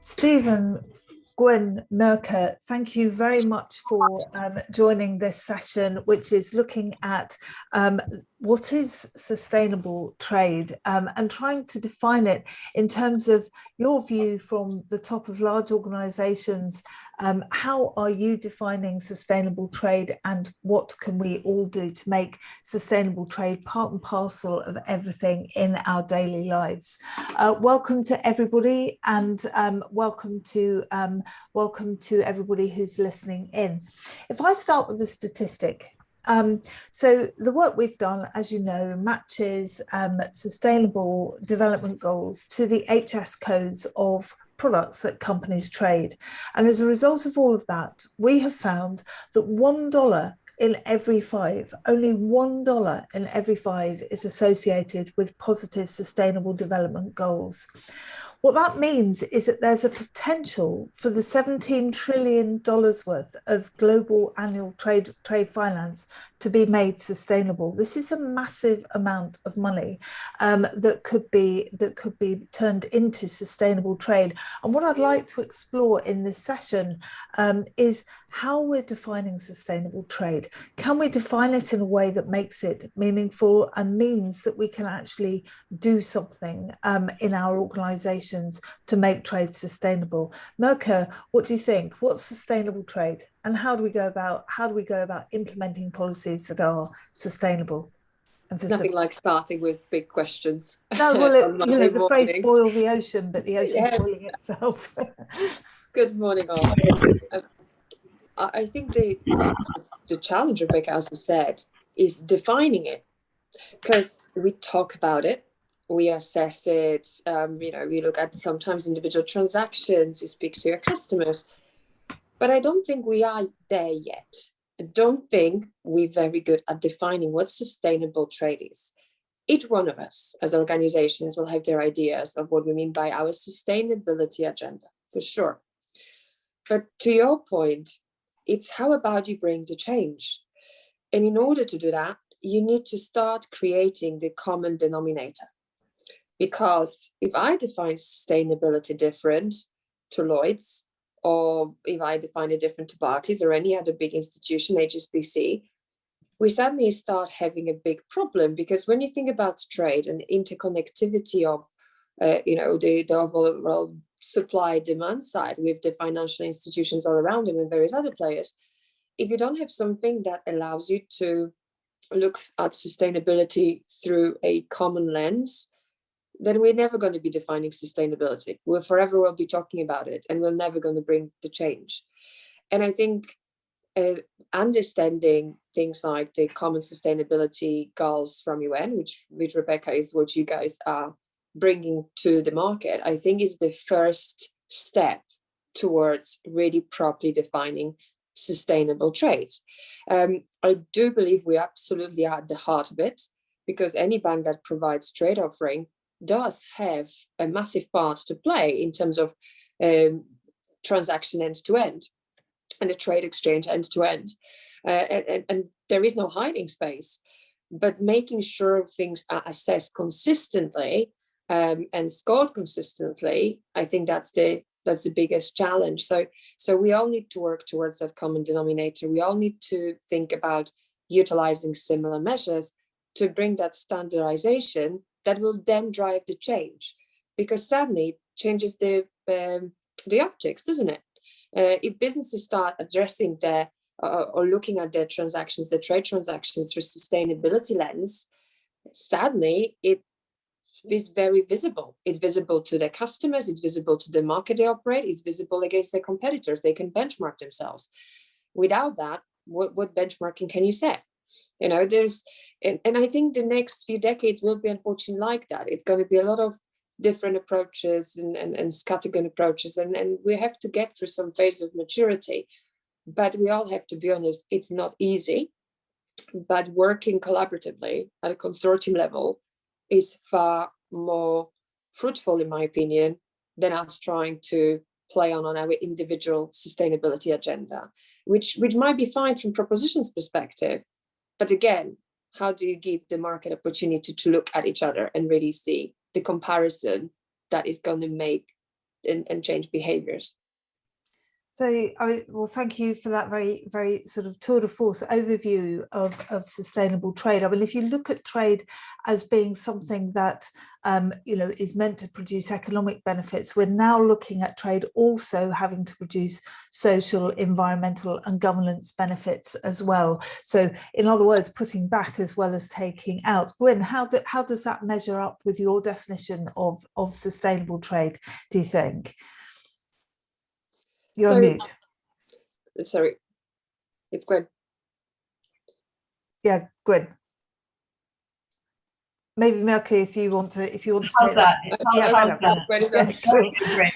Stephen, Gwynne Master, thank you very much for joining this session, which is looking at what is sustainable trade and trying to define it in terms of your view from the top of large organisations. How are you defining sustainable trade, and what can we all do to make sustainable trade part and parcel of everything in our daily lives? Welcome to everybody, and welcome to everybody who's listening in. If I start with a statistic, so the work we've done, as you know, matches sustainable development goals to the HS codes of products that companies trade. And as a result of all of that, we have found that $1 in every five, only $1 in every five is associated with positive sustainable development goals. What that means is that there's a potential for the $17 trillion worth of global annual trade finance to be made sustainable. This is a massive amount of money that could be turned into sustainable trade. And what I'd like to explore in this session is how we're defining sustainable trade. Can we define it in a way that makes it meaningful and means that we can actually do something in our organisations to make trade sustainable? Mirka, what do you think? What's sustainable trade, and how do we go about implementing policies that are sustainable? Nothing like starting with big questions. No, well, the phrase "boil the ocean," but the ocean's boiling itself. Good morning, all. I think the challenge, Rebecca, as you said, is defining it, because we talk about it, we assess it, we look at sometimes individual transactions, you speak to your customers, but I don't think we are there yet. I don't think we're very good at defining what sustainable trade is. Each one of us as organizations will have their ideas of what we mean by our sustainability agenda, for sure. But to your point, it's how about you bring the change? And in order to do that, you need to start creating the common denominator. Because if I define sustainability different to Lloyds, or if I define it different to Barclays or any other big institution, HSBC, we suddenly start having a big problem. Because when you think about trade and interconnectivity of, the overall supply demand side with the financial institutions all around them and various other players, if you don't have something that allows you to look at sustainability through a common lens, then we're never going to be defining sustainability. We'll forever will be talking about it, and we're never going to bring the change. And I think understanding things like the common sustainability goals from UN, which Rebecca is what you guys are bringing to the market, I think is the first step towards really properly defining sustainable trade. I do believe we absolutely are at the heart of it, because any bank that provides trade offering does have a massive part to play in terms of transaction end to end and the trade exchange end to end. And there is no hiding space, but making sure things are assessed consistently and scored consistently, I think that's the biggest challenge. So we all need to work towards that common denominator. We all need to think about utilizing similar measures to bring that standardization that will then drive the change, because suddenly it changes the optics, doesn't it? If businesses start addressing their or looking at their transactions, their trade transactions through sustainability lens, suddenly it is very visible. It's visible to their customers, it's visible to the market they operate, it's visible against their competitors. They can benchmark themselves. Without that, what benchmarking can you set? And I think the next few decades will be unfortunately like that. It's going to be a lot of different approaches and scattergun approaches, and we have to get through some phase of maturity. But we all have to be honest, it's not easy. But working collaboratively at a consortium level is far more fruitful, in my opinion, than us trying to play on our individual sustainability agenda, which might be fine from propositions perspective. But again, how do you give the market opportunity to look at each other and really see the comparison that is going to make and change behaviors? So, well, thank you for that very, very sort of tour de force overview of sustainable trade. I mean, if you look at trade as being something that, is meant to produce economic benefits, we're now looking at trade also having to produce social, environmental and governance benefits as well. So, in other words, putting back as well as taking out. Gwynne, how does that measure up with your definition of sustainable trade, do you think? You're on mute. Sorry, it's Gwynne. Yeah, Gwynne. Maybe Mirka, if you want to How's take that. Great.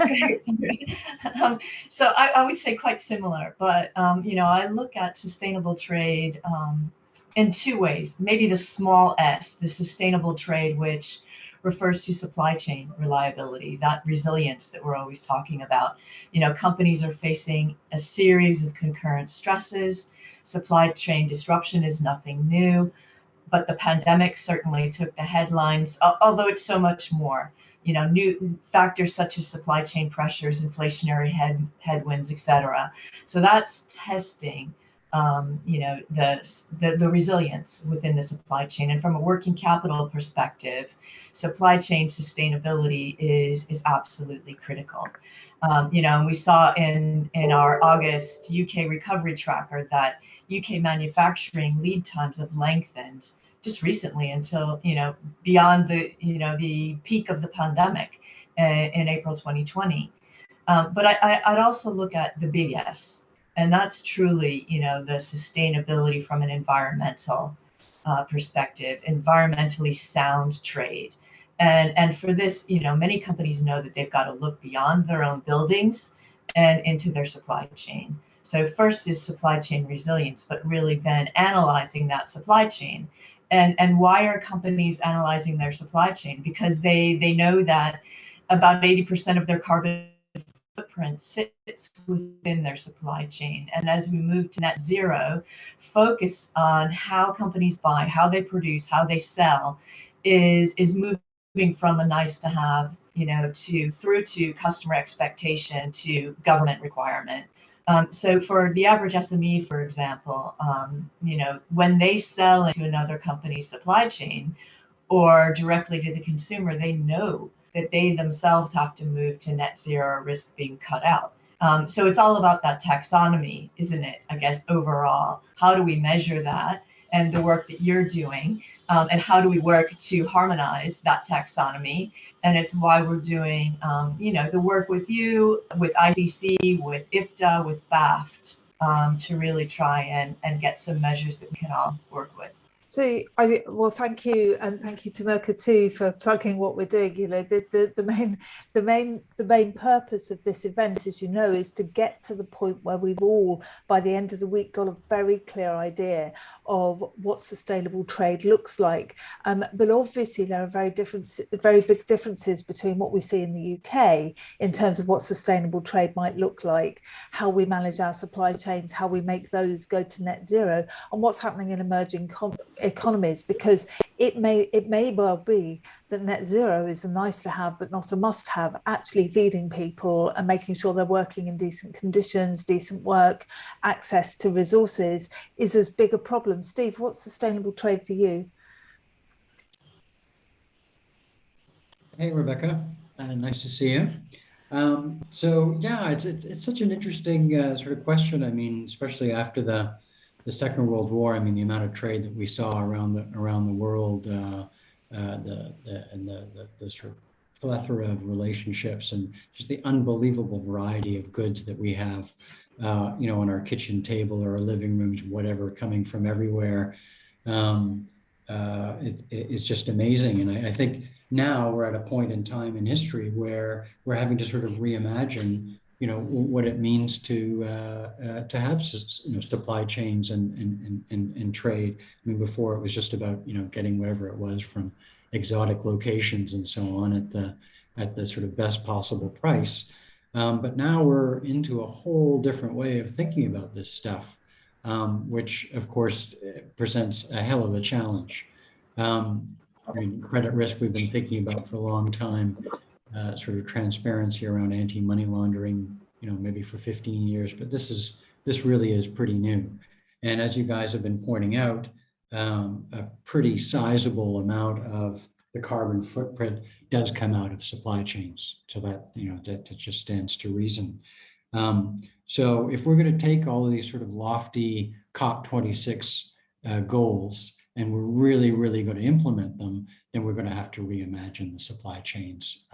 So I would say quite similar, but I look at sustainable trade in two ways. Maybe the small s, the sustainable trade, which refers to supply chain reliability, that resilience that we're always talking about. Companies are facing a series of concurrent stresses. Supply chain disruption is nothing new, but the pandemic certainly took the headlines, although it's so much more. New factors such as supply chain pressures, inflationary headwinds, et cetera. So that's testing the resilience within the supply chain. And from a working capital perspective, supply chain sustainability is absolutely critical. And we saw in our August UK recovery tracker that UK manufacturing lead times have lengthened just recently until beyond the peak of the pandemic in April 2020. But I'd also look at the big S. And that's truly, the sustainability from an environmental perspective, environmentally sound trade. And for this, many companies know that they've got to look beyond their own buildings and into their supply chain. So first is supply chain resilience, but really then analyzing that supply chain. And why are companies analyzing their supply chain? Because they know that about 80% of their carbon footprint sits within their supply chain. And as we move to net zero, focus on how companies buy, how they produce, how they sell is moving from a nice to have, through to customer expectation to government requirement. So for the average SME, for example, when they sell into another company's supply chain or directly to the consumer, they know that they themselves have to move to net zero, risk being cut out. So it's all about that taxonomy, isn't it? I guess overall, how do we measure that? And the work that you're doing, and how do we work to harmonize that taxonomy? And it's why we're doing, the work with you, with ICC, with IFTA, with BAFT, to really try and get some measures that we can all work with. So, well, thank you, and thank you to Mirka too for plugging what we're doing. The main purpose of this event, as you know, is to get to the point where we've all, by the end of the week, got a very clear idea of what sustainable trade looks like. But obviously, there are very big differences between what we see in the UK in terms of what sustainable trade might look like, how we manage our supply chains, how we make those go to net zero, and what's happening in emerging economies, because it may well be that net zero is a nice to have but not a must have. Actually feeding people and making sure they're working in decent conditions, decent work, access to resources is as big a problem. Steve, what's sustainable trade for you? Hey Rebecca, nice to see you. So yeah, it's such an interesting sort of question. I mean, especially after the Second World War, I mean, the amount of trade that we saw around the world, and the sort of plethora of relationships, and just the unbelievable variety of goods that we have, on our kitchen table or our living rooms, whatever, coming from everywhere. It's just amazing. And I think now we're at a point in time in history where we're having to sort of reimagine what it means to have supply chains and trade. I mean, before it was just about getting whatever it was from exotic locations and so on at the sort of best possible price. But now we're into a whole different way of thinking about this stuff. which of course presents a hell of a challenge. I mean, credit risk we've been thinking about for a long time, sort of transparency around anti-money laundering, maybe for 15 years, but this really is pretty new. And as you guys have been pointing out, a pretty sizable amount of the carbon footprint does come out of supply chains. So that, that just stands to reason. So if we're going to take all of these sort of lofty COP26 goals, and we're really, really going to implement them, then we're going to have to reimagine the supply chains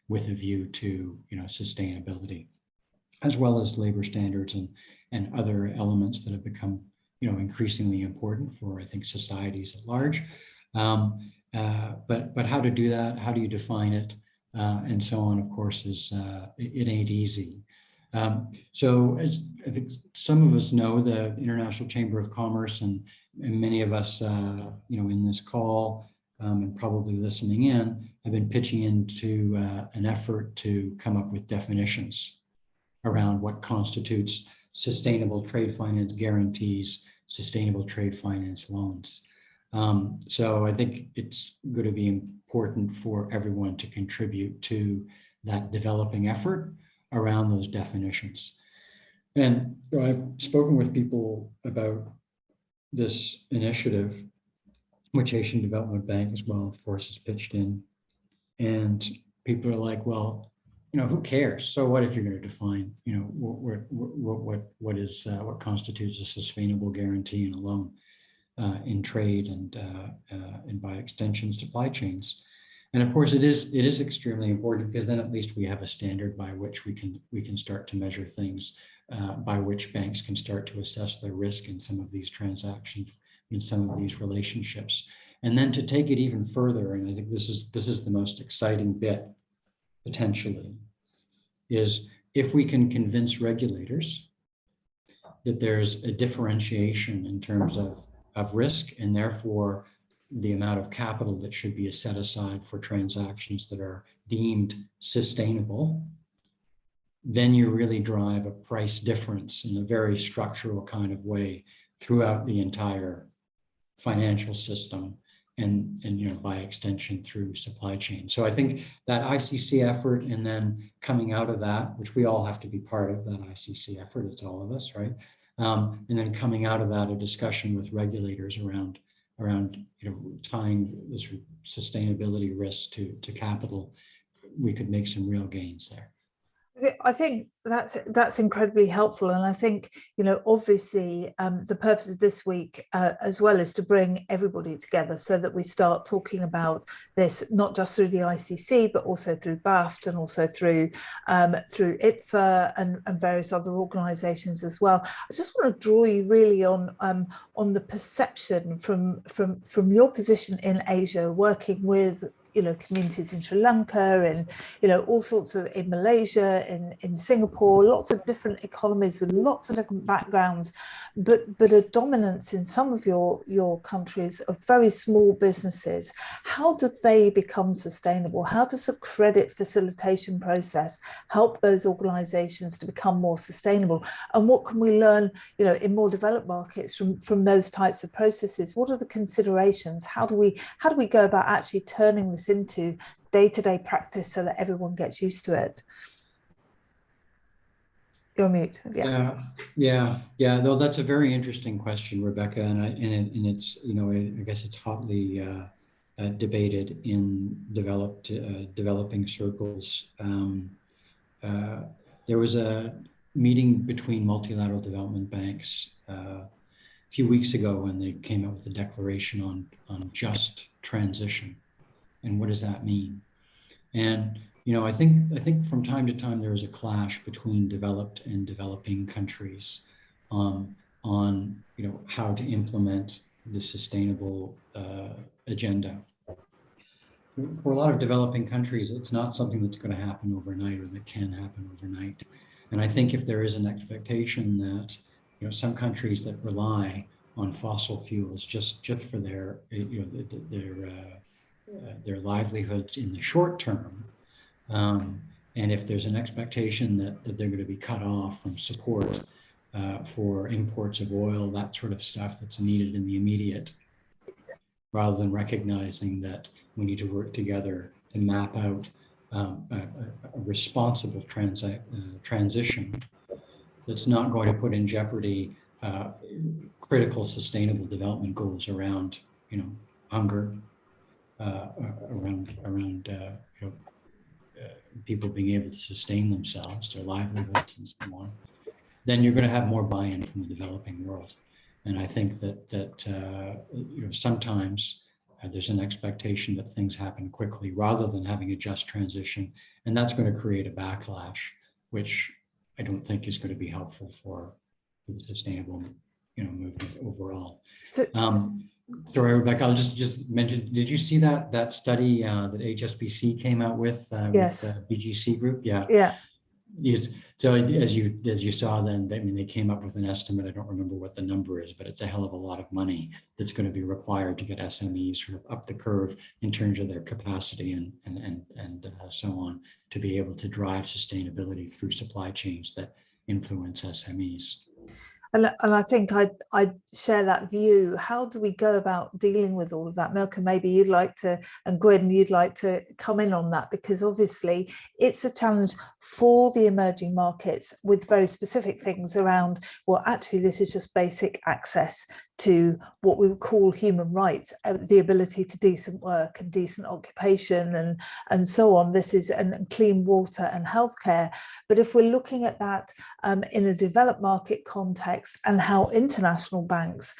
with a view to, sustainability, as well as labor standards and other elements that have become, increasingly important for, I think, societies at large. But how to do that, how do you define it, and so on, of course, it ain't easy. So as I think some of us know, the International Chamber of Commerce and many of us, in this call and probably listening in, have been pitching into an effort to come up with definitions around what constitutes sustainable trade finance guarantees, sustainable trade finance loans. So I think it's going to be important for everyone to contribute to that developing effort around those definitions. And I've spoken with people about this initiative, which Asian Development Bank as well, of course, has pitched in. And people are like, well, who cares? So what if you're going to define, what constitutes a sustainable guarantee in a loan in trade and by extension supply chains? And of course, it is extremely important, because then at least we have a standard by which we can start to measure things, by which banks can start to assess their risk in some of these transactions, in some of these relationships. And then to take it even further, and I think this is the most exciting bit, potentially, is if we can convince regulators that there's a differentiation in terms of risk, and therefore the amount of capital that should be set aside for transactions that are deemed sustainable, then you really drive a price difference in a very structural kind of way throughout the entire financial system, and by extension through supply chain. So I think that ICC effort, and then coming out of that, which we all have to be part of that ICC effort, it's all of us, right? And then coming out of that, a discussion with regulators around tying this sustainability risk to capital, we could make some real gains there. I think that's incredibly helpful, and I think obviously the purpose of this week as well is to bring everybody together so that we start talking about this not just through the ICC but also through BAFT and also through ITFA and various other organisations as well. I just want to draw you really on the perception from your position in Asia, working with communities in Sri Lanka and all sorts of, in Malaysia, in Singapore, lots of different economies with lots of different backgrounds, but a dominance in some of your countries of very small businesses. How do they become sustainable? How does the credit facilitation process help those organizations to become more sustainable? And what can we learn in more developed markets from those types of processes? What are the considerations? How do we go about actually turning this into day-to-day practice so that everyone gets used to it? You're mute. Yeah. No, that's a very interesting question, Rebecca, and it's I guess it's hotly debated in developing circles. There was a meeting between multilateral development banks a few weeks ago when they came out with a declaration on just transition. And what does that mean? And I think from time to time there is a clash between developed and developing countries on how to implement the sustainable agenda. For a lot of developing countries, it's not something that's going to happen overnight or that can happen overnight. And I think if there is an expectation that some countries that rely on fossil fuels just for their livelihoods in the short term, and if there's an expectation that they're going to be cut off from support for imports of oil, that sort of stuff that's needed in the immediate, rather than recognizing that we need to work together to map out a responsible transition that's not going to put in jeopardy critical sustainable development goals around, hunger, around people being able to sustain themselves, their livelihoods, and so on. Then you're going to have more buy-in from the developing world. And I think that sometimes there's an expectation that things happen quickly rather than having a just transition, and that's going to create a backlash, which I don't think is going to be helpful for the sustainable, movement overall. Sorry, Rebecca, I'll just mention. Did you see that study that HSBC came out with? Yes. With BGC Group. Yeah. Yeah. So as you saw, then they came up with an estimate. I don't remember what the number is, but it's a hell of a lot of money that's going to be required to get SMEs sort of up the curve in terms of their capacity and so on, to be able to drive sustainability through supply chains that influence SMEs. And I think I share that view. How do we go about dealing with all of that? Mirka, maybe you'd like to, and Gwynne, you'd like to come in on that, because obviously it's a challenge for the emerging markets with very specific things around, well, actually, this is just basic access to what we would call human rights, the ability to decent work and decent occupation and so on. This is and clean water and healthcare. But if we're looking at that in a developed market context, and how international banks,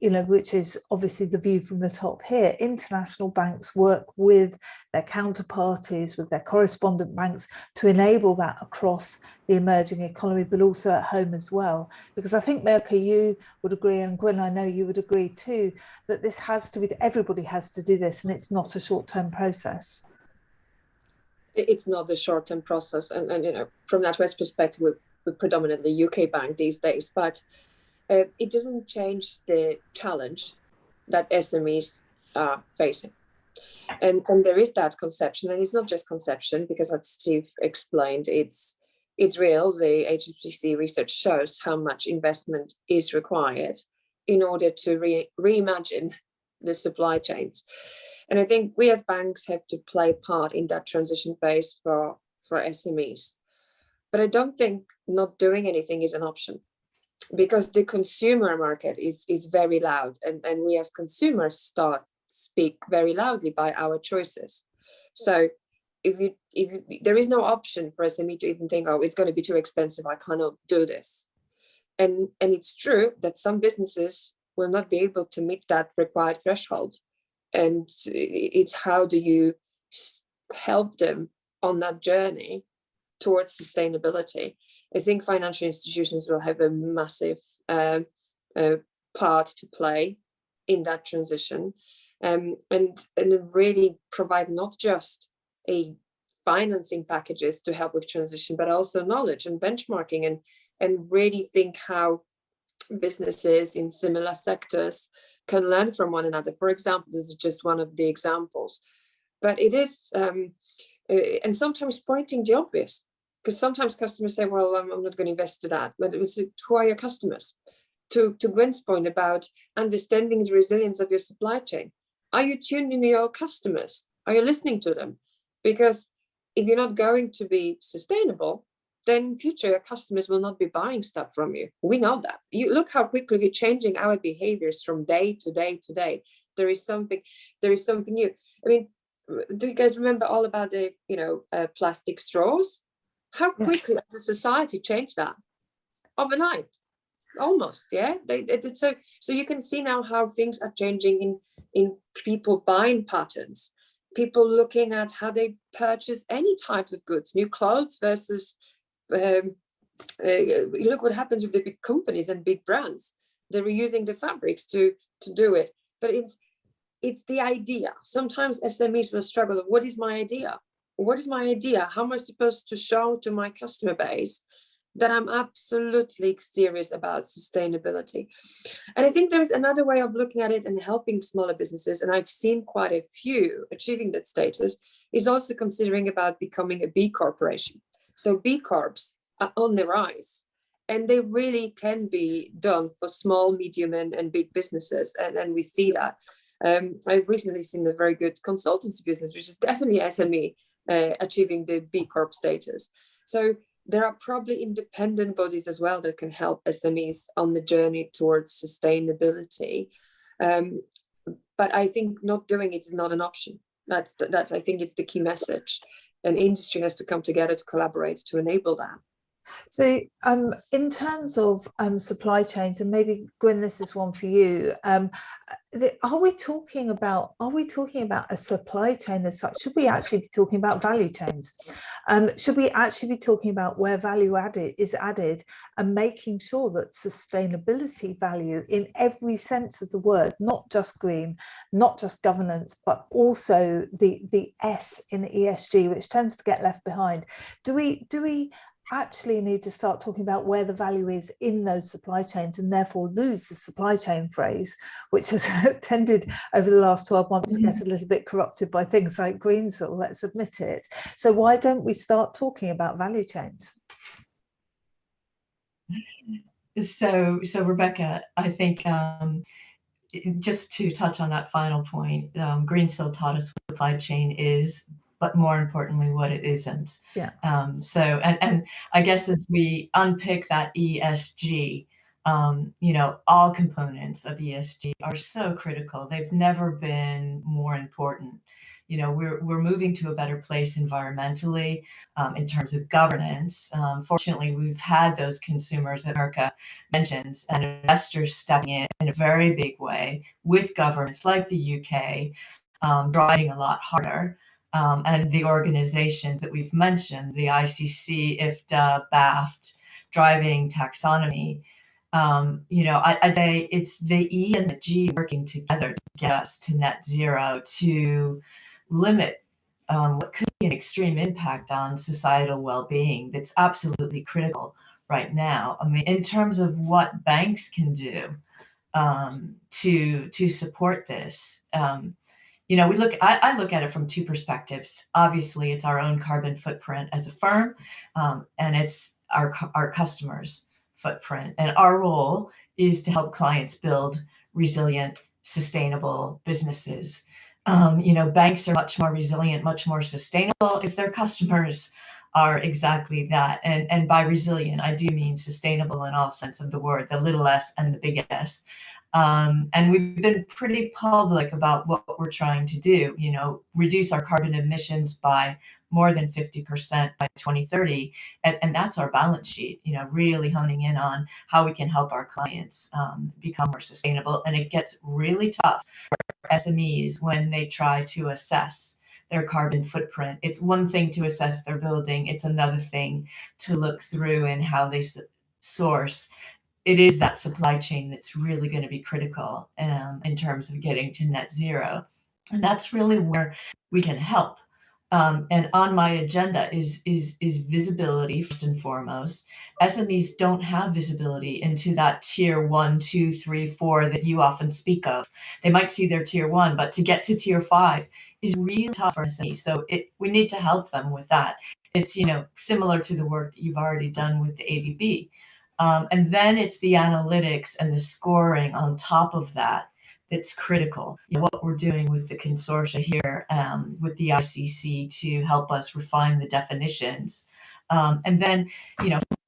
which is obviously the view from the top here, international banks work with their counterparties, with their correspondent banks to enable that across the emerging economy, but also at home as well. Because I think, Mirka, you would agree, and Gwynne, I know you would agree too, that this has to be, everybody has to do this, and it's not a short-term process. It's not a short-term process, and from NatWest perspective, we're predominantly UK bank these days, but it doesn't change the challenge that SMEs are facing. And there is that conception, and it's not just conception, because as Steve explained, it's real. The HSBC research shows how much investment is required in order to reimagine the supply chains. And I think we as banks have to play a part in that transition phase for SMEs. But I don't think not doing anything is an option, because the consumer market is very loud, and we as consumers speak very loudly by our choices. So if there is no option for SME to even think, oh, it's going to be too expensive, I cannot do this. And it's true that some businesses will not be able to meet that required threshold. And it's how do you help them on that journey towards sustainability. I think financial institutions will have a massive part to play in that transition, and really provide not just a financing packages to help with transition, but also knowledge and benchmarking, and really think how businesses in similar sectors can learn from one another. For example, this is just one of the examples, but it is, and sometimes pointing the obvious, because sometimes customers say, well, I'm not going to invest to that. But it was, who are your customers? To Gwynne's point about understanding the resilience of your supply chain. Are you tuned into your customers? Are you listening to them? Because if you're not going to be sustainable, then in future your customers will not be buying stuff from you. We know that. You look how quickly we're changing our behaviors from day to day to day. There is something new. I mean, do you guys remember all about the plastic straws? How quickly has the society changed that? Overnight, almost, yeah. So you can see now how things are changing in people buying patterns, people looking at how they purchase any types of goods, new clothes versus. Look what happens with the big companies and big brands. They're reusing the fabrics to do it, but it's the idea. Sometimes SMEs will struggle with, what is my idea? What is my idea? How am I supposed to show to my customer base that I'm absolutely serious about sustainability? And I think there's another way of looking at it and helping smaller businesses, and I've seen quite a few achieving that status, is also considering about becoming a B corporation. So B Corps are on the rise, and they really can be done for small, medium, and big businesses, and we see that. I've recently seen a very good consultancy business, which is definitely SME, achieving the B Corp status. So there are probably independent bodies as well that can help SMEs on the journey towards sustainability. But I think not doing it is not an option. That's I think it's the key message. And industry has to come together to collaborate to enable that. So in terms of supply chains, and maybe Gwynne, this is one for you, are we talking about a supply chain as such? Should we actually be talking about value chains? Should we actually be talking about where value is added and making sure that sustainability value in every sense of the word, not just green, not just governance, but also the S in ESG, which tends to get left behind? Do we actually need to start talking about where the value is in those supply chains, and therefore lose the supply chain phrase, which has tended over the last 12 months to get a little bit corrupted by things like Greensill, let's admit it. So why don't we start talking about value chains? So Rebecca, I think just to touch on that final point, Greensill taught us what supply chain is, but more importantly, what it isn't. Yeah. So I guess as we unpick that ESG, all components of ESG are so critical. They've never been more important. We're moving to a better place environmentally, in terms of governance. Fortunately, we've had those consumers that Mirka mentions, and investors stepping in a very big way with governments like the UK, driving a lot harder. And the organizations that we've mentioned, the ICC, IFTA, BAFT, driving taxonomy. I'd say it's the E and the G working together to get us to net zero, to limit what could be an extreme impact on societal well-being that's absolutely critical right now. I mean, in terms of what banks can do to support this, I look at it from two perspectives. Obviously, it's our own carbon footprint as a firm, and it's our customers' footprint. And our role is to help clients build resilient, sustainable businesses. Banks are much more resilient, much more sustainable if their customers are exactly that. And by resilient, I do mean sustainable in all sense of the word, the little s and the big S. And we've been pretty public about what we're trying to do, reduce our carbon emissions by more than 50% by 2030. And that's our balance sheet, really honing in on how we can help our clients become more sustainable. And it gets really tough for SMEs when they try to assess their carbon footprint. It's one thing to assess their building. It's another thing to look through and how they source. It is that supply chain that's really going to be critical in terms of getting to net zero. And that's really where we can help. And on my agenda is visibility first and foremost. SMEs don't have visibility into that tier 1, 2, 3, 4 that you often speak of. They might see their tier 1, but to get to tier 5 is really tough for SMEs. So we need to help them with that. It's similar to the work that you've already done with the ABB. And then it's the analytics and the scoring on top of that that's critical. What we're doing with the consortia here, with the ICC to help us refine the definitions. And then,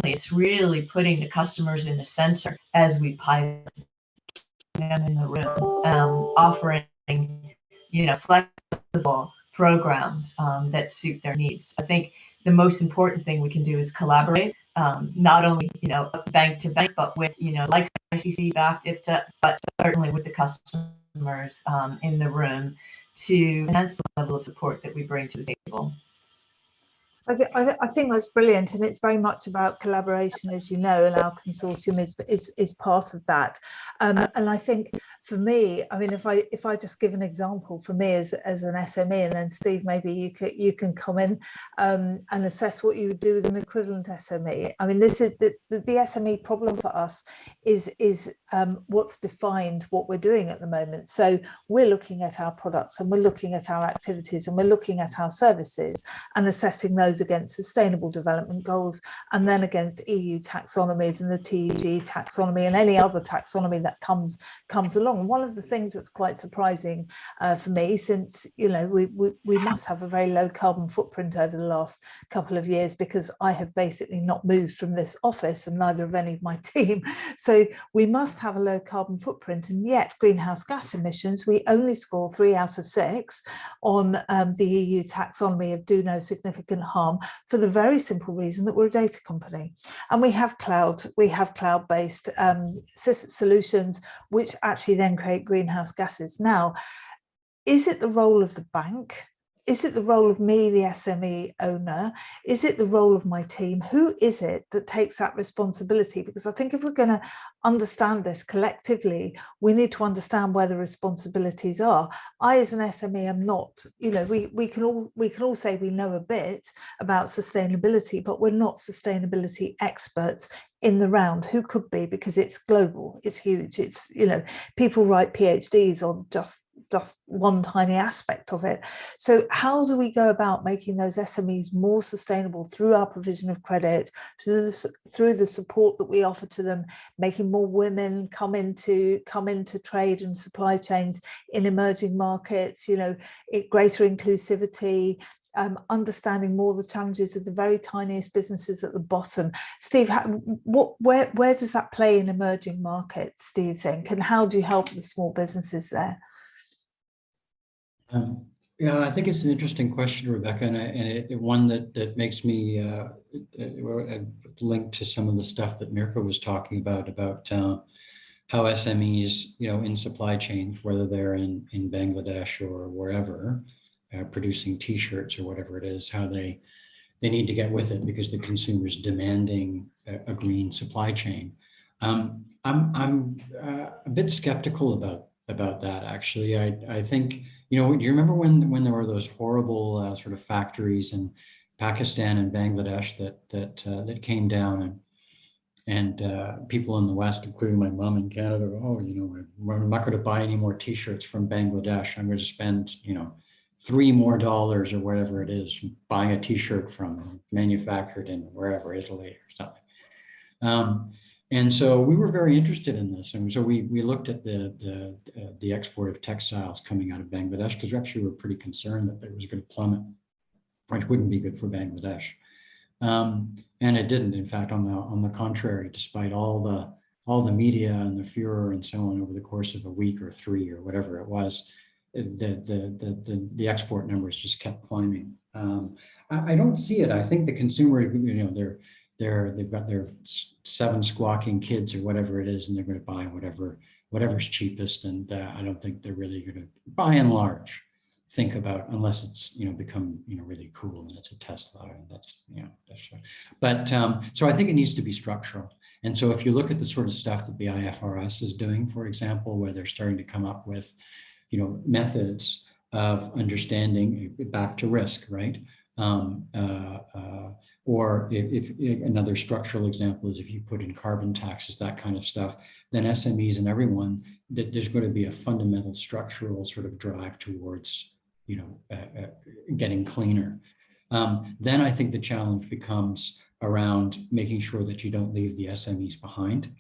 it's really putting the customers in the center as we pilot them in the room, offering, flexible programs that suit their needs. I think the most important thing we can do is collaborate. Not only, bank to bank, but with, like ICC, BAFT, IFTA, but certainly with the customers in the room to enhance the level of support that we bring to the table. I think that's brilliant, and it's very much about collaboration, as you know, and our consortium is part of that. And I think for me, I mean, if I just give an example for me as an SME, and then Steve, maybe you can come in and assess what you would do with an equivalent SME. I mean, this is the SME problem for us is what's defined what we're doing at the moment. So we're looking at our products, and we're looking at our activities, and we're looking at our services, and assessing those against sustainable development goals, and then against EU taxonomies and the TEG taxonomy and any other taxonomy that comes along. One of the things that's quite surprising for me, since we must have a very low carbon footprint over the last couple of years, because I have basically not moved from this office, and neither of any of my team. So we must have a low carbon footprint, and yet greenhouse gas emissions, we only score 3 out of 6 on the EU taxonomy of do no significant harm, for the very simple reason that we're a data company, and we have cloud-based solutions which actually then create greenhouse gases. Now, is it the role of the bank? Is it the role of me, the SME owner? Is it the role of my team? Who is it that takes that responsibility? Because I think if we're going to understand this collectively, we need to understand where the responsibilities are. I, as an SME, am not, we can all say we know a bit about sustainability, but we're not sustainability experts in the round. Who could be? Because it's global, it's huge, it's, people write PhDs on just one tiny aspect of it. So how do we go about making those SMEs more sustainable through our provision of credit, through the support that we offer to them, making more women come into trade and supply chains in emerging markets, greater inclusivity, understanding more the challenges of the very tiniest businesses at the bottom. Steve, where does that play in emerging markets, do you think, and how do you help the small businesses there? Yeah, I think it's an interesting question, Rebecca, and one that makes me linked to some of the stuff that Mirka was talking about how SMEs, in supply chains, whether they're in Bangladesh or wherever, producing T-shirts or whatever it is, how they need to get with it because the consumer's demanding a green supply chain. I'm a bit skeptical about that, actually. I think, do you remember when there were those horrible sort of factories in Pakistan and Bangladesh that came down, and people in the West, including my mom in Canada, I'm not going to buy any more T-shirts from Bangladesh. I'm going to spend, $3 more or whatever it is, buying a T-shirt from manufactured in wherever, Italy or something. And so we were very interested in this, and so we looked at the export of textiles coming out of Bangladesh, because we actually were pretty concerned that it was going to plummet, which wouldn't be good for Bangladesh. And it didn't. In fact, on the contrary, despite all the media and the furor and so on over the course of a week or 3 or whatever it was, the export numbers just kept climbing. I don't see it. I think the consumer, they've got their 7 squawking kids or whatever it is, and they're going to buy whatever's cheapest. And I don't think they're really going to, by and large, think about, unless it's become really cool and it's a Tesla, and that's but so I think it needs to be structural. And so if you look at the sort of stuff that the IFRS is doing, for example, where they're starting to come up with methods of understanding, back to risk, right? Or if another structural example is if you put in carbon taxes, that kind of stuff, then SMEs and everyone, that there's going to be a fundamental structural sort of drive towards getting cleaner. Then I think the challenge becomes around making sure that you don't leave the SMEs behind,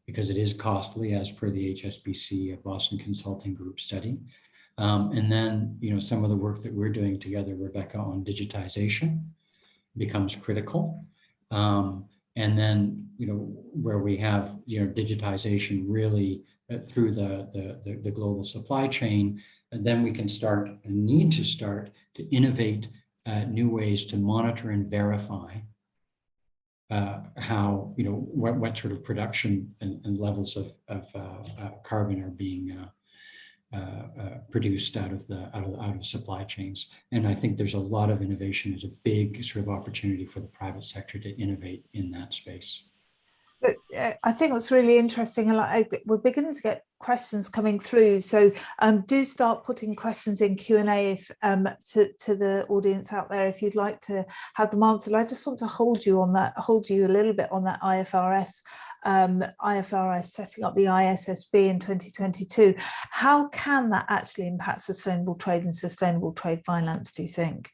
because it is costly, as per the HSBC Boston Consulting Group study. And then, some of the work that we're doing together, Rebecca, on digitization becomes critical. And then, where we have, digitization really through the global supply chain, and then we can start and need to start to innovate new ways to monitor and verify how, what sort of production and levels of carbon are being produced out of supply chains. And I think there's a lot of innovation. There's a big sort of opportunity for the private sector to innovate in that space. But, I think it's really interesting, and we're beginning to get questions coming through. So do start putting questions in Q&A if to the audience out there if you'd like to have them answered. I just want to hold you a little bit on that IFRS setting up the ISSB in 2022. How can that actually impact sustainable trade and sustainable trade finance, do you think?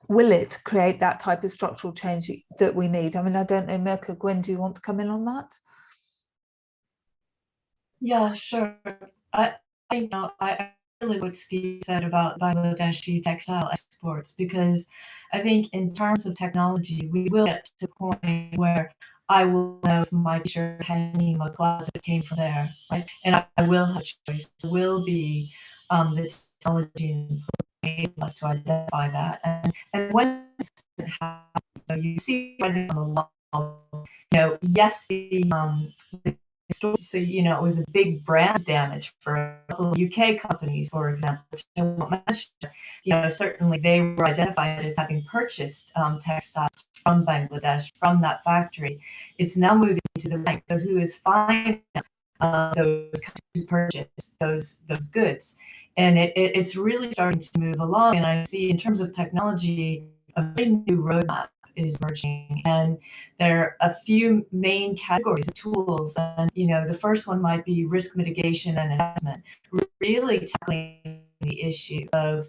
Will it create that type of structural change that we need? I mean, I don't know, Mirka, Gwynne, do you want to come in on that? Yeah, sure. I really like what Steve said about Bangladeshi textile exports, because I think in terms of technology, we will get to the point where I will know if my t-shirt hanging in my closet came from there, right? And I will have a choice. There will be the technology enable us to identify that. And when it happens, you see on the wall, yes, the so it was a big brand damage for a couple of UK companies, for example, which I won't mention. Certainly they were identified as having purchased textiles from Bangladesh, from that factory. It's now moving to the bank. So who is financing those companies who purchase those goods? And it's really starting to move along. And I see, in terms of technology, a very new roadmap is emerging, and there are a few main categories of tools. And the first one might be risk mitigation and assessment, really tackling the issue of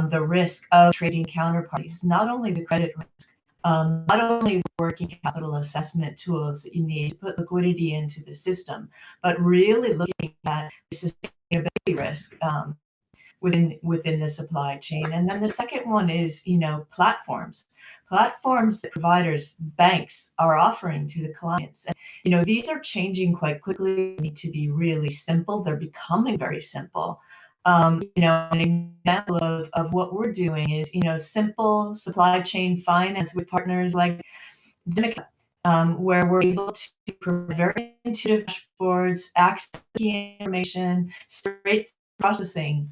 the risk of trading counterparties, not only the credit risk, not only the working capital assessment tools that you need to put liquidity into the system, but really looking at the sustainability risk within the supply chain. And then the second one is, platforms that providers, banks are offering to the clients. And, these are changing quite quickly. They need to be really simple. They're becoming very simple. An example of what we're doing is, simple supply chain finance with partners like Demica, where we're able to provide very intuitive dashboards, access key information, straight processing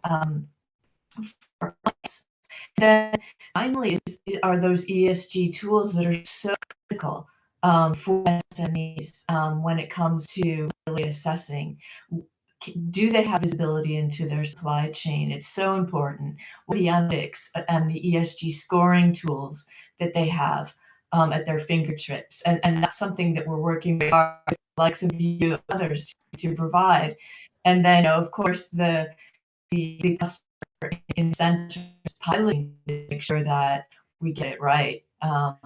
for clients. Then finally are those ESG tools that are so critical for SMEs when it comes to really assessing. Do they have visibility into their supply chain? It's so important. What are the analytics and the ESG scoring tools that they have at their fingertips? And that's something that we're working with the likes of you and others to provide. And then, of course, the customer incentives piloting to make sure that we get it right. But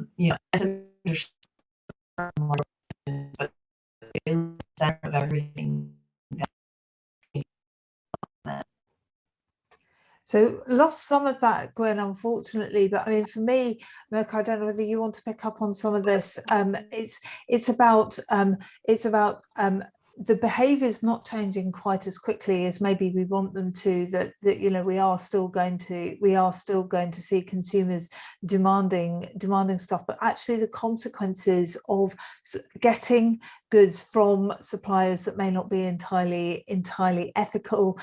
the center of everything. So lost some of that, Gwynne, unfortunately. But I mean, for me, Mirka, I don't know whether you want to pick up on some of this. It's about the behaviour is not changing quite as quickly as maybe we want them to. That we are still going to see consumers demanding stuff, but actually the consequences of getting goods from suppliers that may not be entirely ethical.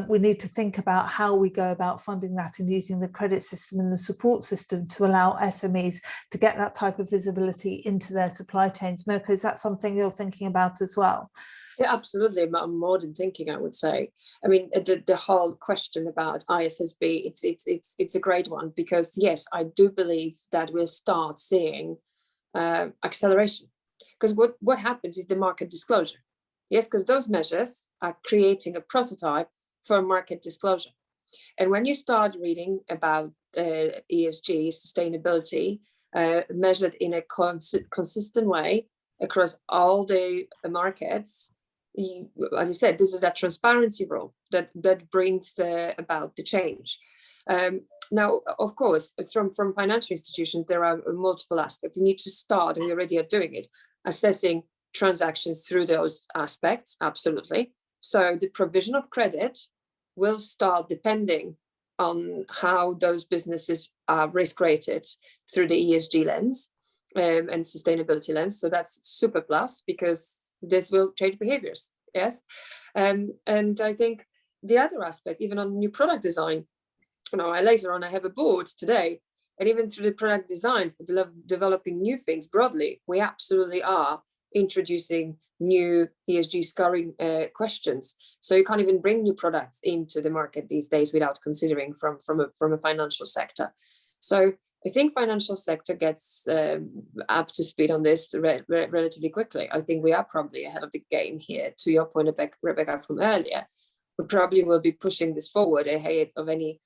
We need to think about how we go about funding that and using the credit system and the support system to allow SMEs to get that type of visibility into their supply chains. Mirka, is that something you're thinking about as well? Yeah, absolutely. More than thinking, I would say. I mean, the whole question about ISSB, it's a great one, because yes, I do believe that we'll start seeing acceleration. Because what happens is the market disclosure. Yes, because those measures are creating a prototype for market disclosure. And when you start reading about ESG, sustainability, measured in a consistent way across all the markets, as I said, this is that transparency rule that brings about the change. Now, of course, from financial institutions, there are multiple aspects. You need to start, and we already are doing it, assessing transactions through those aspects, absolutely. So the provision of credit will start depending on how those businesses are risk rated through the ESG lens and sustainability lens. So that's super plus, because this will change behaviors, yes. And I think the other aspect, even on new product design, later on I have a board today, and even through the product design for developing new things broadly, we absolutely are introducing new ESG scoring questions. So you can't even bring new products into the market these days without considering from a financial sector. So I think financial sector gets up to speed on this relatively quickly. I think we are probably ahead of the game here. To your point, Rebecca, from earlier, we probably will be pushing this forward ahead of any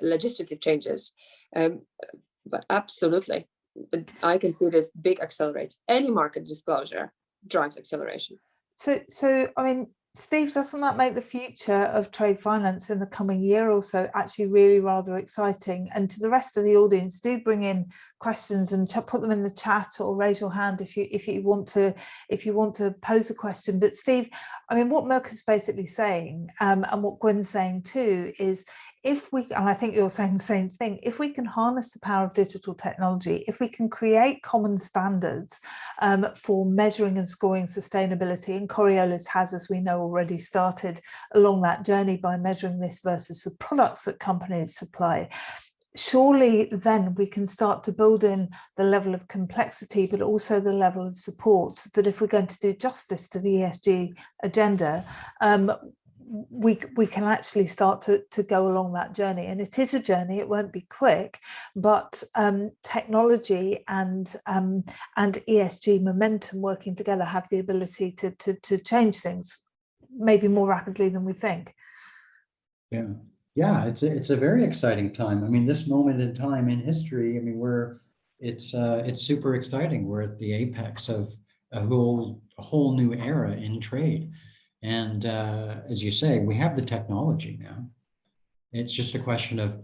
legislative changes. But absolutely, I can see this big accelerate. Any market disclosure drives acceleration. So I mean, Steve, doesn't that make the future of trade finance in the coming year or so actually really rather exciting? And to the rest of the audience, do bring in questions and put them in the chat, or raise your hand if you want to pose a question. But Steve, I mean, what Mirka's basically saying, and what Gwynne's saying too, is if we, and I think you're saying the same thing, if we can harness the power of digital technology, if we can create common standards for measuring and scoring sustainability, and Coriolis has, as we know, already started along that journey by measuring this versus the products that companies supply, surely then we can start to build in the level of complexity, but also the level of support, that if we're going to do justice to the ESG agenda, we can actually start to go along that journey. And it is a journey, it won't be quick, but technology and ESG momentum working together have the ability to change things maybe more rapidly than we think. Yeah, it's a very exciting time. I mean, this moment in time in history, I mean, it's super exciting. We're at the apex of a whole new era in trade. And as you say, we have the technology now. It's just a question of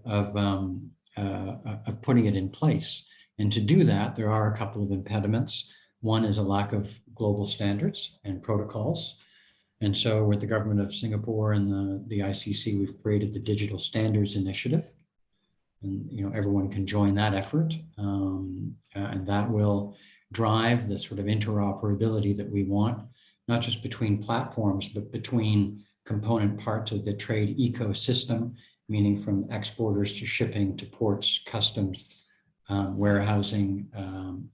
putting it in place. And to do that, there are a couple of impediments. One is a lack of global standards and protocols. And so with the government of Singapore and the ICC, we've created the Digital Standards Initiative. And everyone can join that effort. And that will drive the sort of interoperability that we want, not just between platforms, but between component parts of the trade ecosystem, meaning from exporters to shipping to ports, customs, warehousing,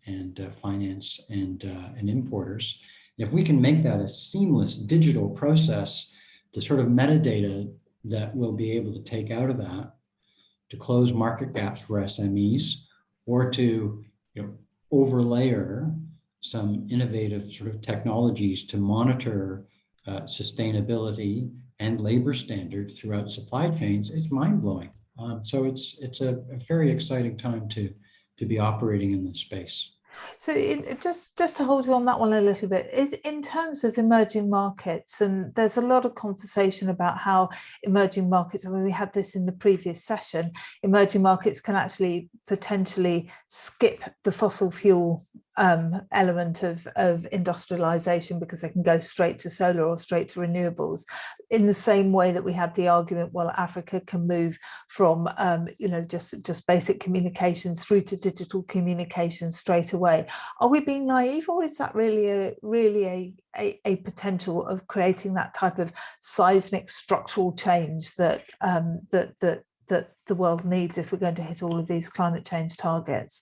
and finance and importers. If we can make that a seamless digital process, the sort of metadata that we'll be able to take out of that to close market gaps for SMEs, or to overlayer some innovative sort of technologies to monitor sustainability and labor standards throughout supply chains, it's mind-blowing. So it's a very exciting time to be operating in this space. So just to hold you on that one a little bit, is in terms of emerging markets, and there's a lot of conversation about how emerging markets, I mean, we had this in the previous session, emerging markets can actually potentially skip the fossil fuel element of industrialization because they can go straight to solar or straight to renewables, in the same way that we had the argument, well, Africa can move from just basic communications through to digital communications straight away. Are we being naive, or is that really a potential of creating that type of seismic structural change that the world needs if we're going to hit all of these climate change targets?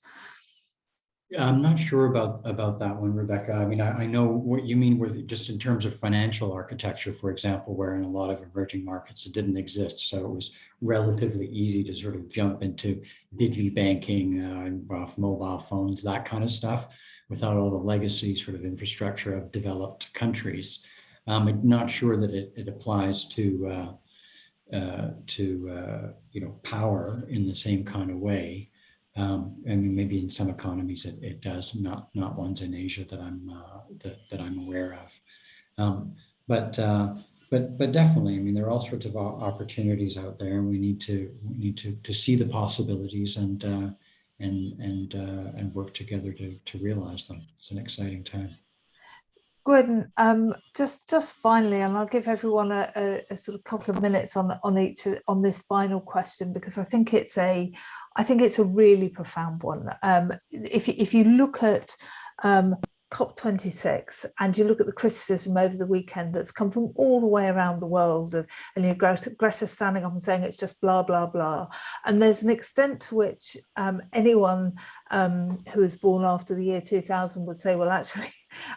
I'm not sure about that one, Rebecca. I mean, I know what you mean with just in terms of financial architecture, for example, where in a lot of emerging markets it didn't exist. So it was relatively easy to sort of jump into digi banking, off mobile phones, that kind of stuff, without all the legacy sort of infrastructure of developed countries. I'm not sure that it applies to power in the same kind of way. I mean, maybe in some economies it does, not ones in Asia that I'm aware of. But definitely, I mean, there are all sorts of opportunities out there, and we need to see the possibilities and work together to realize them. It's an exciting time. Gwynne, just finally, and I'll give everyone a sort of couple of minutes on this final question, because I think it's a really profound one. If you look at COP26 and you look at the criticism over the weekend that's come from all the way around the world, and Greta standing up and saying it's just blah, blah, blah. And there's an extent to which anyone who was born after the year 2000 would say, well, actually,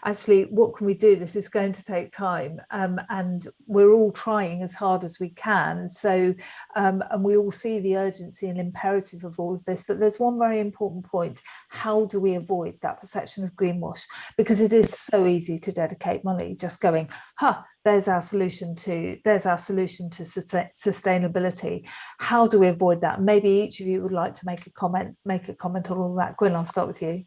actually, what can we do? This is going to take time, and we're all trying as hard as we can. So, and we all see the urgency and imperative of all of this. But there's one very important point: how do we avoid that perception of greenwash? Because it is so easy to dedicate money just going, there's our solution to sustainability. How do we avoid that? Maybe each of you would like to make a comment on all that. Gwynne, I'll start with you.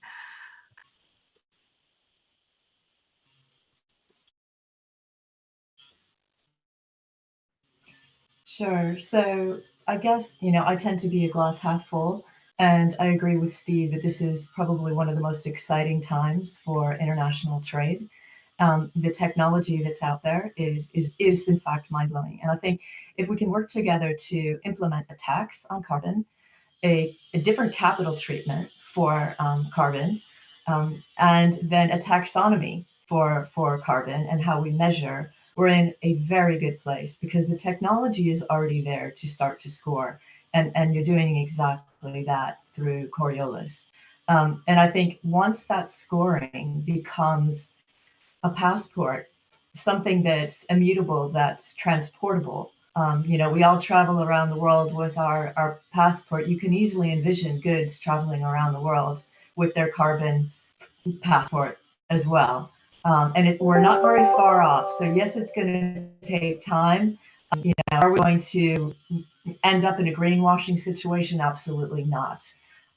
Sure. So I guess, I tend to be a glass half full, and I agree with Steve that this is probably one of the most exciting times for international trade. The technology that's out there is in fact mind-blowing. And I think if we can work together to implement a tax on carbon, a different capital treatment for carbon, and then a taxonomy for carbon and how we measure, we're in a very good place, because the technology is already there to start to score. And you're doing exactly that through Coriolis. And I think once that scoring becomes a passport, something that's immutable, that's transportable. We all travel around the world with our passport. You can easily envision goods traveling around the world with their carbon passport as well. And we're not very far off. So yes, it's going to take time. Are we going to end up in a greenwashing situation? Absolutely not.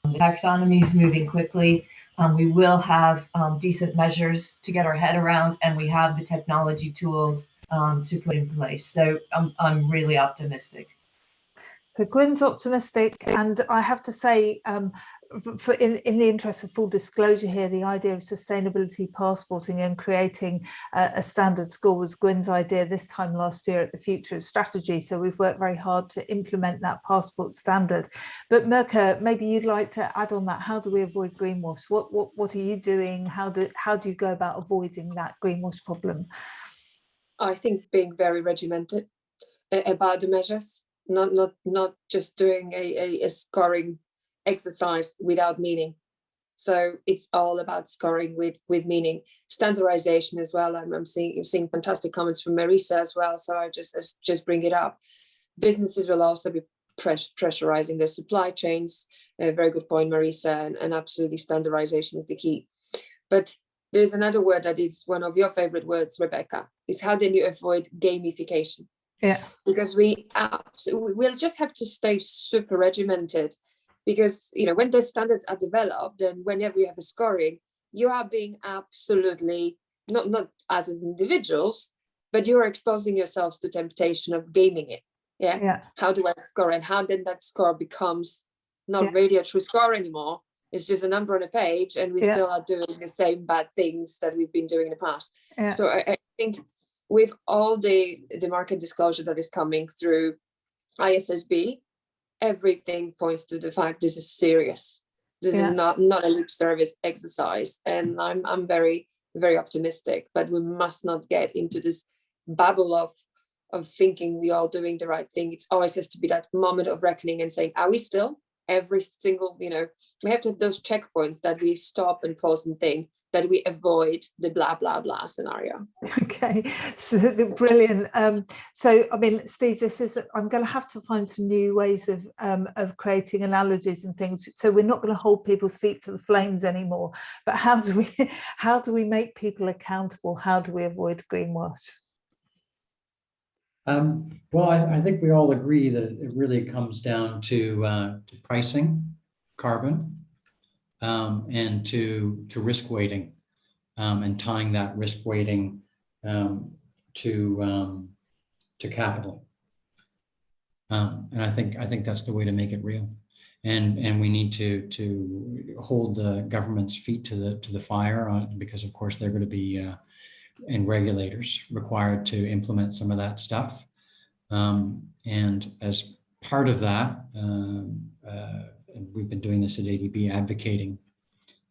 The taxonomy is moving quickly. We will have decent measures to get our head around, and we have the technology tools to put in place. So I'm really optimistic. So Gwynne's optimistic, and I have to say, in the interest of full disclosure here, the idea of sustainability passporting and creating a standard score was Gwynne's idea this time last year at the Future of Strategy. So we've worked very hard to implement that passport standard. But Mirka, maybe you'd like to add on that. How do we avoid greenwash? What are you doing? How do you go about avoiding that greenwash problem? I think being very regimented about the measures, not just doing a scoring exercise without meaning. So it's all about scoring with meaning. Standardization as well. I'm seeing fantastic comments from Marisa as well. So I just bring it up. Businesses will also be pressurizing their supply chains. A very good point, Marisa, and absolutely standardization is the key. But there's another word that is one of your favorite words, Rebecca, is how then you avoid gamification. Yeah. Because we'll just have to stay super regimented, because when those standards are developed, then whenever you have a scoring, you are being absolutely not as individuals, but you are exposing yourselves to temptation of gaming it. Yeah. How do I score? And how then that score becomes not really a true score anymore. It's just a number on a page, and we still are doing the same bad things that we've been doing in the past. Yeah. So I think with all the market disclosure that is coming through ISSB, everything points to the fact this is serious. This is not a lip service exercise, and I'm very, very optimistic. But we must not get into this bubble of thinking we all doing the right thing. It always has to be that moment of reckoning and saying, are we still? Every single, we have to have those checkpoints that we stop and pause and think, that we avoid the blah, blah, blah scenario. Okay, so brilliant. So, I mean, Steve, I'm going to have to find some new ways of creating analogies and things. So we're not going to hold people's feet to the flames anymore, but how do we make people accountable? How do we avoid greenwash? Well, I think we all agree that it really comes down to pricing carbon and to risk weighting and tying that risk weighting to capital. And I think that's the way to make it real. And we need to hold the government's feet to the fire because of course they're going to be and regulators required to implement some of that stuff. And as part of that, we've been doing this at ADB, advocating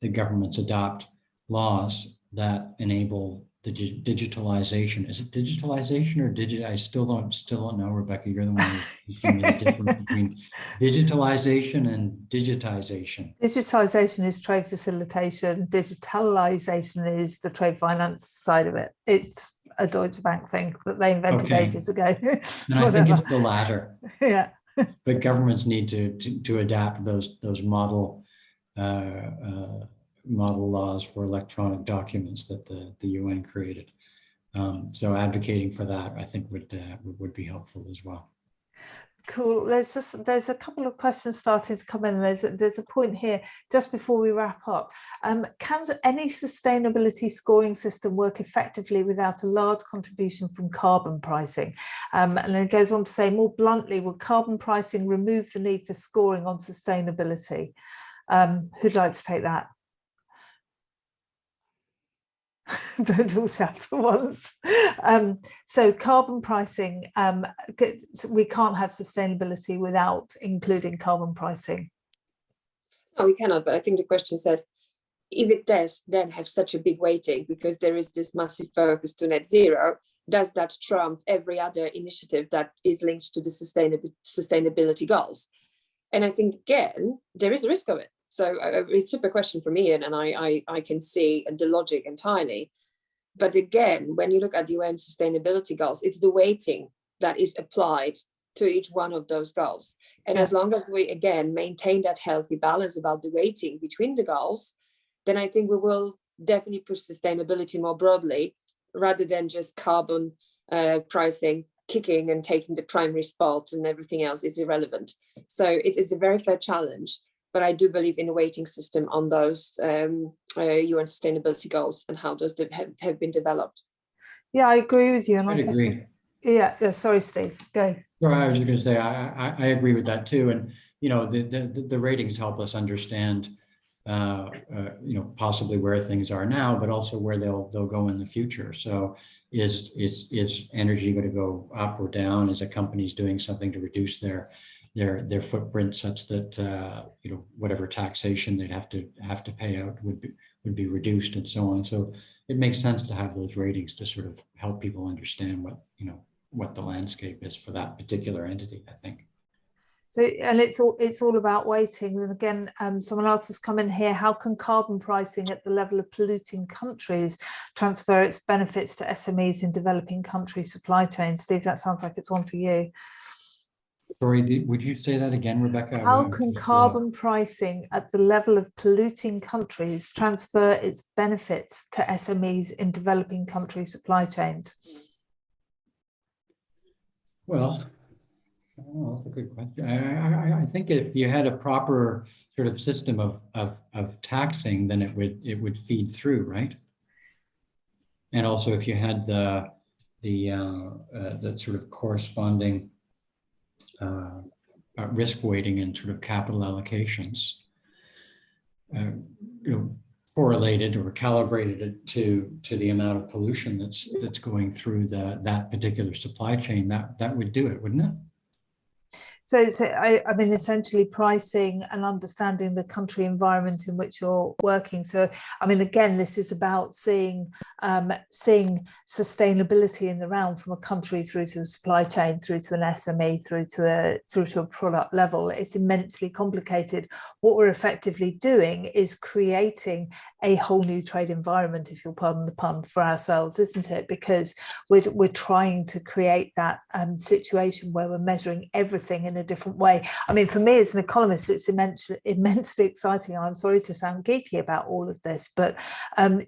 that governments adopt laws that enable digitalization. Is it digitalization or digit? I still don't know, Rebecca. You're the one who's teaching me the difference between digitalization and digitization. Digitization is trade facilitation. Digitalization is the trade finance side of it. It's a Deutsche Bank thing that they invented ages ago. And I think it's the latter. Yeah. But governments need to adapt those model laws for electronic documents that the UN created. So advocating for that, I think, would be helpful as well. Cool. There's a couple of questions starting to come in. There's a point here just before we wrap up. Can any sustainability scoring system work effectively without a large contribution from carbon pricing? And then it goes on to say, more bluntly, will carbon pricing remove the need for scoring on sustainability? Who'd like to take that? Don't all shout at once. So carbon pricing, we can't have sustainability without including carbon pricing. No, we cannot, but I think the question says, if it does then have such a big weighting because there is this massive focus to net zero, does that trump every other initiative that is linked to the sustainability goals? And I think, again, there is a risk of it. So it's a super question for me, and I can see the logic entirely. But again, when you look at the UN sustainability goals, it's the weighting that is applied to each one of those goals. And as long as we, again, maintain that healthy balance about the weighting between the goals, then I think we will definitely push sustainability more broadly, rather than just carbon pricing kicking and taking the primary spot and everything else is irrelevant. So it's a very fair challenge. But I do believe in a weighting system on those UN sustainability goals and how those have been developed. Yeah, I agree with you. And I agree. Yeah, sorry, Steve, go. Well, I was just going to say, I agree with that too. And, you know, the ratings help us understand, you know, possibly where things are now, but also where they'll go in the future. So is energy going to go up or down? Is a company's doing something to reduce their footprint such that you know, whatever taxation they'd have to pay out would be reduced and so on. So it makes sense to have those ratings to sort of help people understand what the landscape is for that particular entity, I think. So, and it's all about weighting. And again, someone else has come in here. How can carbon pricing at the level of polluting countries transfer its benefits to SMEs in developing country supply chains? Steve, that sounds like it's one for you. Sorry, would you say that again, Rebecca? How can carbon pricing at the level of polluting countries transfer its benefits to SMEs in developing country supply chains? Well, oh, that's a good question. I think if you had a proper sort of system of taxing, then it would feed through, right? And also, if you had the sort of corresponding risk weighting and sort of capital allocations, you know, correlated or calibrated to the amount of pollution that's going through that particular supply chain, that would do it, wouldn't it? So I mean, essentially pricing and understanding the country environment in which you're working. So, I mean, again, this is about seeing sustainability in the round from a country through to a supply chain, through to an SME, through to a product level. It's immensely complicated. What we're effectively doing is creating a whole new trade environment, if you'll pardon the pun, for ourselves, isn't it? Because we're trying to create that situation where we're measuring everything in a different way. I mean, for me as an economist, it's immensely exciting. And I'm sorry to sound geeky about all of this, but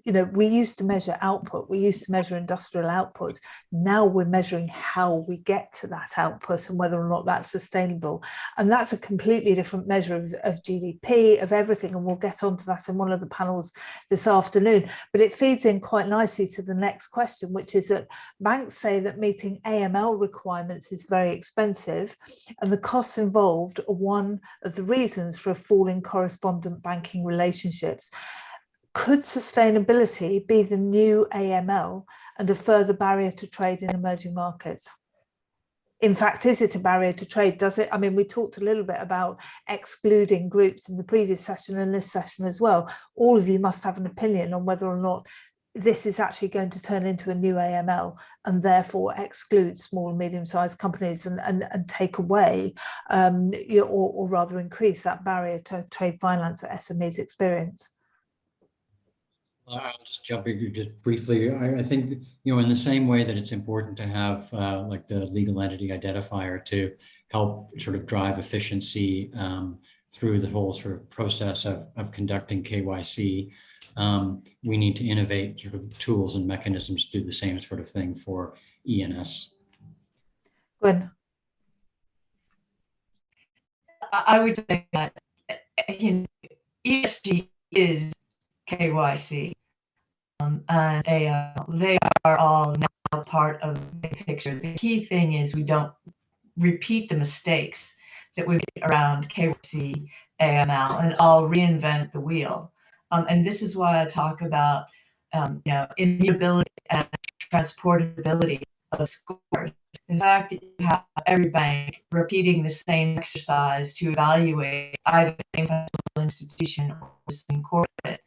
you know, we used to measure output, we used to measure industrial output. Now we're measuring how we get to that output and whether or not that's sustainable. And that's a completely different measure of GDP, of everything. And we'll get onto that in one of the panels this afternoon. But it feeds in quite nicely to the next question, which is that banks say that meeting AML requirements is very expensive, and the costs involved are one of the reasons for a fall in correspondent banking relationships. Could sustainability be the new AML and a further barrier to trade in emerging markets? In fact, is it a barrier to trade? Does it? I mean, we talked a little bit about excluding groups in the previous session and this session as well. All of you must have an opinion on whether or not this is actually going to turn into a new AML and therefore exclude small and medium-sized companies and take away or rather increase that barrier to trade finance that SMEs experience? I'll just jump in just briefly. I think, in the same way that it's important to have like the legal entity identifier to help sort of drive efficiency through the whole sort of process of conducting KYC, we need to innovate sort of tools and mechanisms to do the same sort of thing for ENS. Gwynne? I would say that ESG is KYC. And they are all now part of the picture. The key thing is we don't repeat the mistakes that we've made around KYC, AML, and all reinvent the wheel. And this is why I talk about immutability and transportability of scores. In fact, you have every bank repeating the same exercise to evaluate either the same financial institution or the same corporate.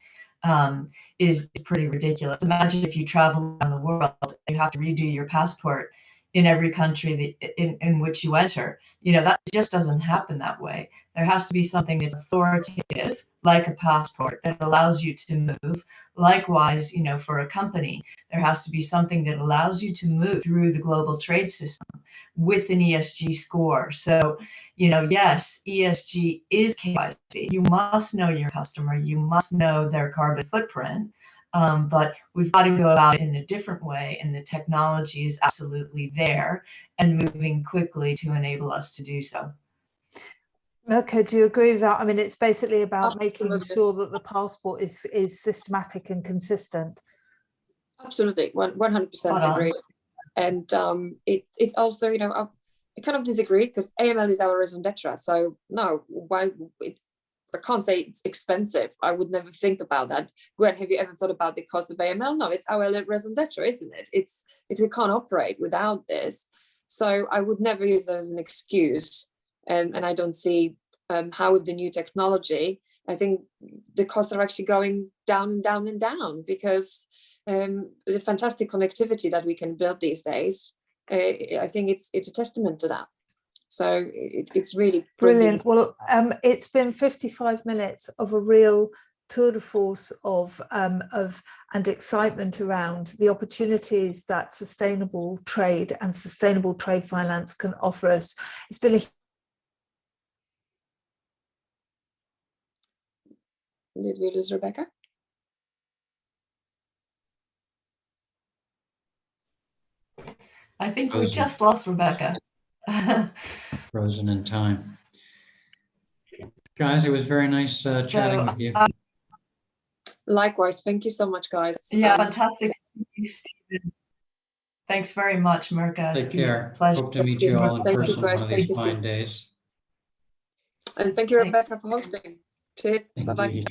Is pretty ridiculous. Imagine if you travel around the world and you have to redo your passport in every country in which you enter. That just doesn't happen that way. There has to be something that's authoritative, like a passport, that allows you to move. Likewise, for a company, there has to be something that allows you to move through the global trade system with an ESG score. So, yes, ESG is KYC. You must know your customer. You must know their carbon footprint. But we've got to go about it in a different way, and the technology is absolutely there and moving quickly to enable us to do so. Mirka, do you agree with that? I mean, it's basically about Absolutely. making sure that the passport is systematic and consistent. Absolutely, 100% agree. And it's also, I kind of disagree because AML is our raison d'etre. So no, why I can't say it's expensive. I would never think about that. Gwen, have you ever thought about the cost of AML? No, it's our raison d'etre, isn't it? It's we can't operate without this. So I would never use that as an excuse. And I don't see how with the new technology, I think the costs are actually going down and down and down because the fantastic connectivity that we can build these days, I think it's a testament to that. So it's really brilliant. Well, it's been 55 minutes of a real tour de force of and excitement around the opportunities that sustainable trade and sustainable trade finance can offer us. It's been a Did we lose Rebecca? I think we just lost Rebecca. Frozen in time. Guys, it was very nice chatting with you. Likewise, thank you so much, guys. Yeah, fantastic. Stephen. Thanks very much, Mirka. Take care. Pleasure. Hope to meet you all in person one of these fine days. And thank you, Rebecca, for hosting. Cheers. Bye-bye.